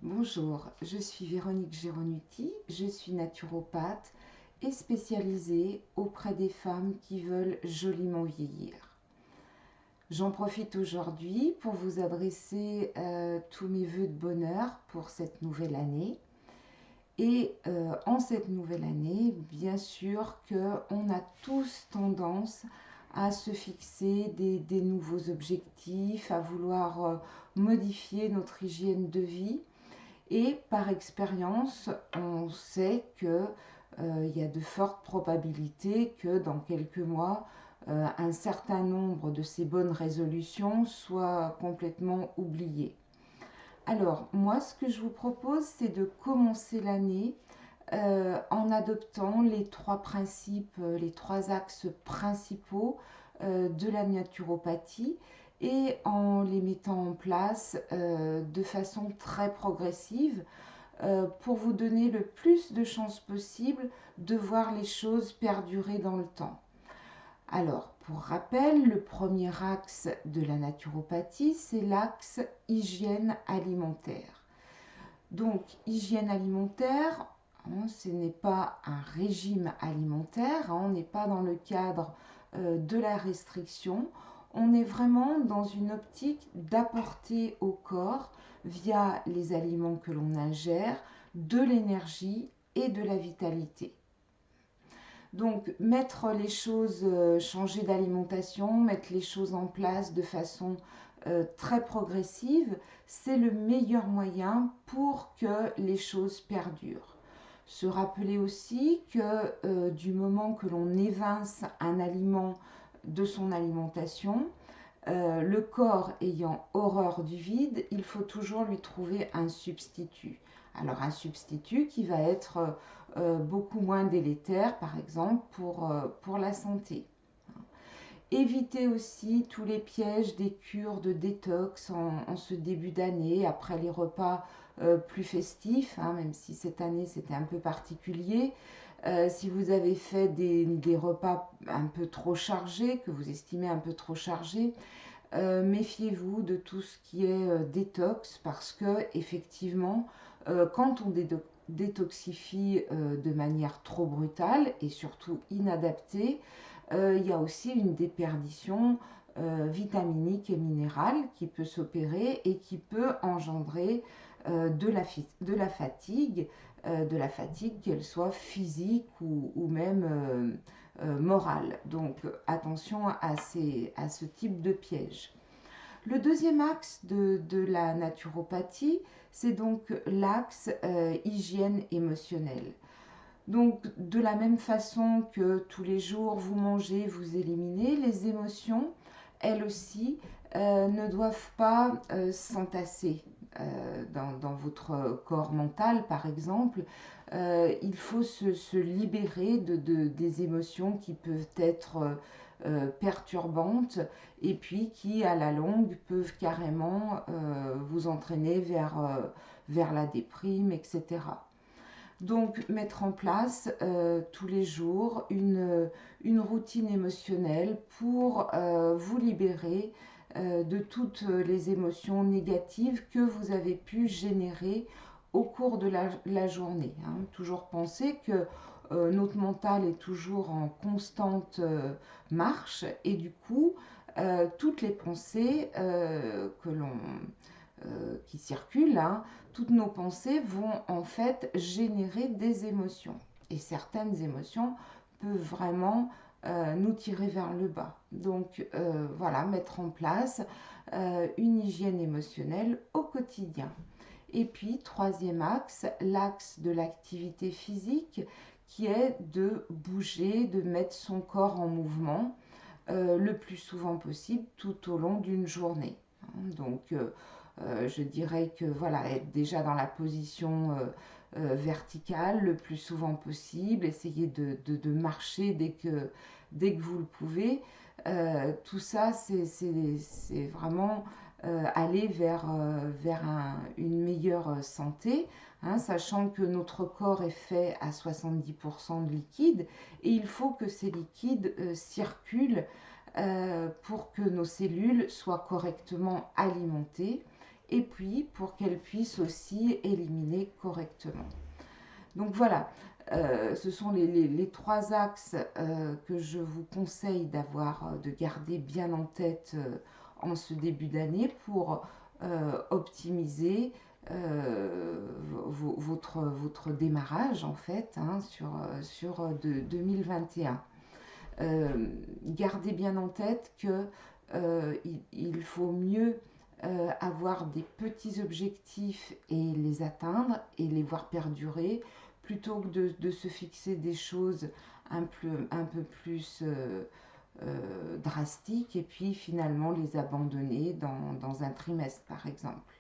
Bonjour, je suis Véronique Geronuti, je suis naturopathe et spécialisée auprès des femmes qui veulent joliment vieillir. J'en profite aujourd'hui pour vous adresser tous mes vœux de bonheur pour cette nouvelle année. Et en cette nouvelle année, bien sûr qu'on a tous tendance à se fixer des nouveaux objectifs, à vouloir modifier notre hygiène de vie. Et par expérience, on sait que, il y a de fortes probabilités que dans quelques mois, un certain nombre de ces bonnes résolutions soient complètement oubliées. Alors, moi, ce que je vous propose, c'est de commencer l'année en adoptant les trois principes, les trois axes principaux de la naturopathie et en les mettant en place de façon très progressive pour vous donner le plus de chances possible de voir les choses perdurer dans le temps. Alors, pour rappel, le premier axe de la naturopathie, c'est l'axe hygiène alimentaire. Donc, hygiène alimentaire, ce n'est pas un régime alimentaire, on n'est pas dans le cadre de la restriction, on est vraiment dans une optique d'apporter au corps, via les aliments que l'on ingère, de l'énergie et de la vitalité. Donc, mettre les choses, changer d'alimentation, mettre les choses en place de façon très progressive, c'est le meilleur moyen pour que les choses perdurent. Se rappeler aussi que du moment que l'on évince un aliment de son alimentation, le corps ayant horreur du vide, il faut toujours lui trouver un substitut. Alors un substitut qui va être beaucoup moins délétère, par exemple, pour la santé. Évitez aussi tous les pièges des cures de détox en ce début d'année, après les repas plus festifs, même si cette année c'était un peu particulier. Si vous avez fait des repas un peu trop chargés, que vous estimez un peu trop chargés, méfiez-vous de tout ce qui est détox parce que effectivement, quand on détoxifie de manière trop brutale et surtout inadaptée, il y a aussi une déperdition vitaminique et minérale qui peut s'opérer et qui peut engendrer de la fatigue, qu'elle soit physique ou même morale. Donc attention à ce type de piège. Le deuxième axe de la naturopathie, c'est donc l'axe hygiène émotionnelle. Donc, de la même façon que tous les jours vous mangez, vous éliminez, les émotions, elles aussi, ne doivent pas s'entasser dans votre corps mental, par exemple. Il faut se libérer des émotions qui peuvent être perturbantes et puis qui, à la longue, peuvent carrément vous entraîner vers la déprime, etc. Donc, mettre en place tous les jours une routine émotionnelle pour vous libérer de toutes les émotions négatives que vous avez pu générer au cours de la journée. Toujours penser que notre mental est toujours en constante marche et du coup, toutes les pensées qui circulent, toutes nos pensées vont en fait générer des émotions. Et certaines émotions peuvent vraiment nous tirer vers le bas. Donc voilà, mettre en place une hygiène émotionnelle au quotidien. Et puis, troisième axe, l'axe de l'activité physique qui est de bouger, de mettre son corps en mouvement le plus souvent possible tout au long d'une journée. Donc, je dirais que voilà, être déjà dans la position verticale le plus souvent possible, essayer de marcher dès que vous le pouvez. Tout ça, c'est vraiment aller vers une meilleure santé, sachant que notre corps est fait à 70% de liquide et il faut que ces liquides circulent pour que nos cellules soient correctement alimentées et puis pour qu'elle puisse aussi éliminer correctement. Donc voilà, ce sont les trois axes que je vous conseille de garder bien en tête en ce début d'année pour optimiser votre démarrage en fait hein, sur 2021. Gardez bien en tête que il faut mieux avoir des petits objectifs et les atteindre et les voir perdurer plutôt que de se fixer des choses un peu plus drastiques et puis finalement les abandonner dans un trimestre par exemple.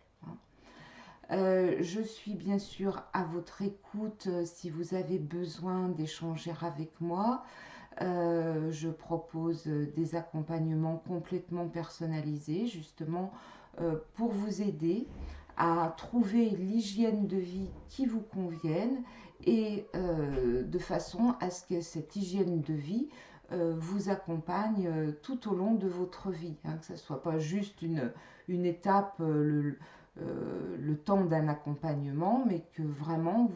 Je suis bien sûr à votre écoute si vous avez besoin d'échanger avec moi. Je propose des accompagnements complètement personnalisés, justement pour vous aider à trouver l'hygiène de vie qui vous convienne et de façon à ce que cette hygiène de vie vous accompagne tout au long de votre vie, hein, que ce ne soit pas juste une étape, le temps d'un accompagnement, mais que vraiment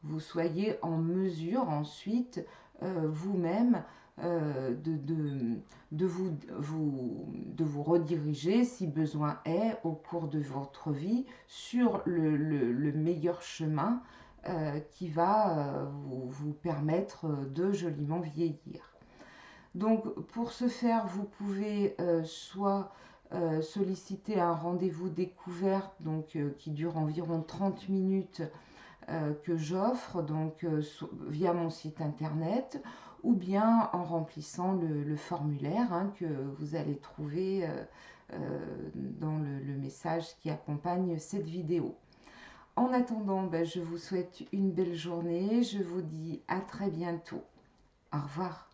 vous soyez en mesure ensuite vous-même de vous rediriger, si besoin est, au cours de votre vie, sur le meilleur chemin qui va vous permettre de joliment vieillir. Donc, pour ce faire, vous pouvez soit solliciter un rendez-vous découverte donc, qui dure environ 30 minutes que j'offre donc via mon site internet ou bien en remplissant le formulaire hein, que vous allez trouver dans le message qui accompagne cette vidéo. En attendant, je vous souhaite une belle journée. Je vous dis à très bientôt. Au revoir.